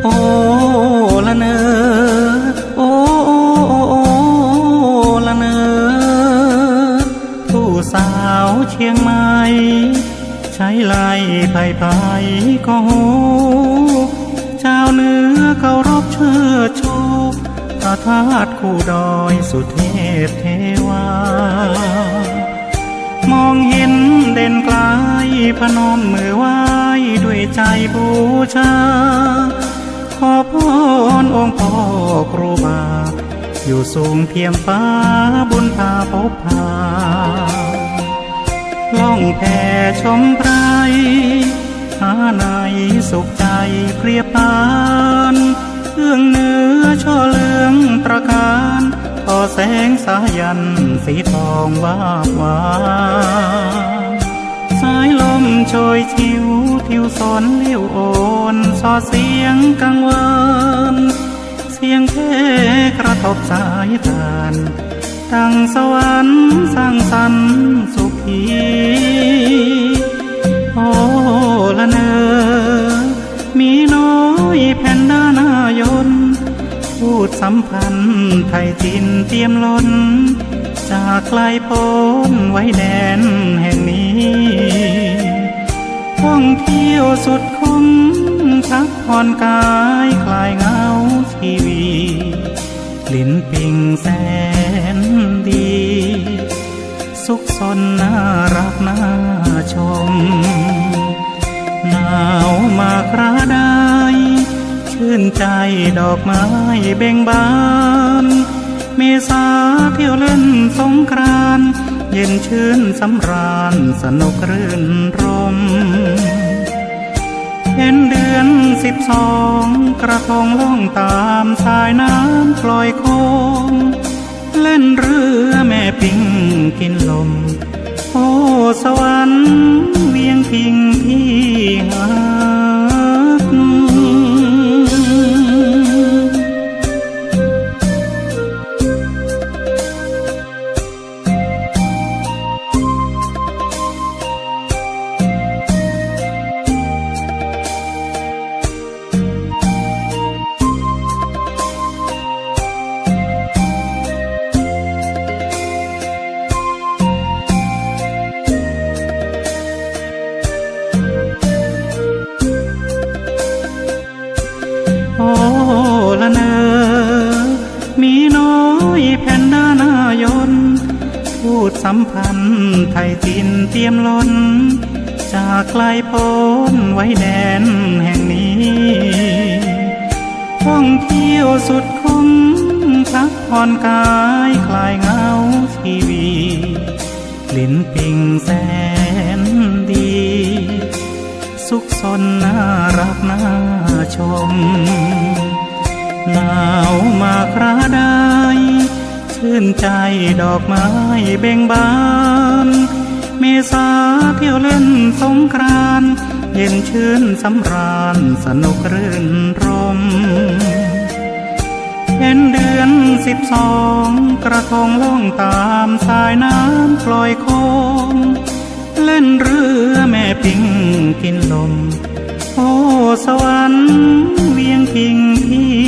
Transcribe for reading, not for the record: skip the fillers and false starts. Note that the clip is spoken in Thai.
โอ้ละเนอโอ้ละเนอผู้สาวเชียงใหม่ใช้ไล่ไผ่ไผ่ก็หูเจ้าเนื้อเคารพเชิดชูพระธาตุคู่ดอยสุเทพเทวามองเห็นเด่นไกลพนมมือไหว้ด้วยใจบูชาขอพรองค์พ่อครูบาอยู่สูงเทียมฟ้าบุญพาพบพาล่องแพชมไพรหาในสุขใจเปรียบปานเอื้องเนื้อช่อเหลืองประการต่อแสงสายันสีทองวาบวาวสายลมโชยชิวทิวสนเลี้ยวโอนสอเสียงกังวานเสียงเพลงกระทบสายทานตั้งสวรรค์สร้างสรรค์สุขีโอ้ละเนอมีน้อยแผ่นด้านายนพูดสัมพันธ์ไทยจินเตรียมล้นจากไกลโพ้นไว้แดนแห่งนี้ท่องเที่ยวสุดคุ้มพักผ่อนกายคลายเหงาชีวีลิ้นปิงแสนดีสุขสนน่ารักน่าชมหนาวมาคราใดชื่นใจดอกไม้เบ่งบานเมษาเที่ยวเล่นสงกรานต์เย็นชื่นสำราญสนุกรื่นรมเห็นเดือน12กระทงล่องตามสายน้ำปล่อยโคมเล่นเรือแม่ปิงกินลมโอ้สวรรค์เวียงพิงที่หักโอ้ละเนอมีน้อยแผ่นด้านายนพูดสัมพันธ์ไทยจินเตรียมล้นจากไกลโพ้นไว้แดนแห่งนี้ท่องเที่ยวสุดคุ้มพักผ่อนกายคลายเหงาชีวีลิ้นปิงแสนดีสุขสนน่ารักน่าชมหนาวมาคราใดชื่นใจดอกไม้เบ่งบานเมษาเที่ยวเล่นสงกรานต์เย็นชื่นสำราญสนุกรื่นรมเห็นเดือน12กระทงล่องตามสายน้ำปล่อยโคมเล่นเรือแม่ปิงกินลมโอ้สวรรค์เวียงพิงที่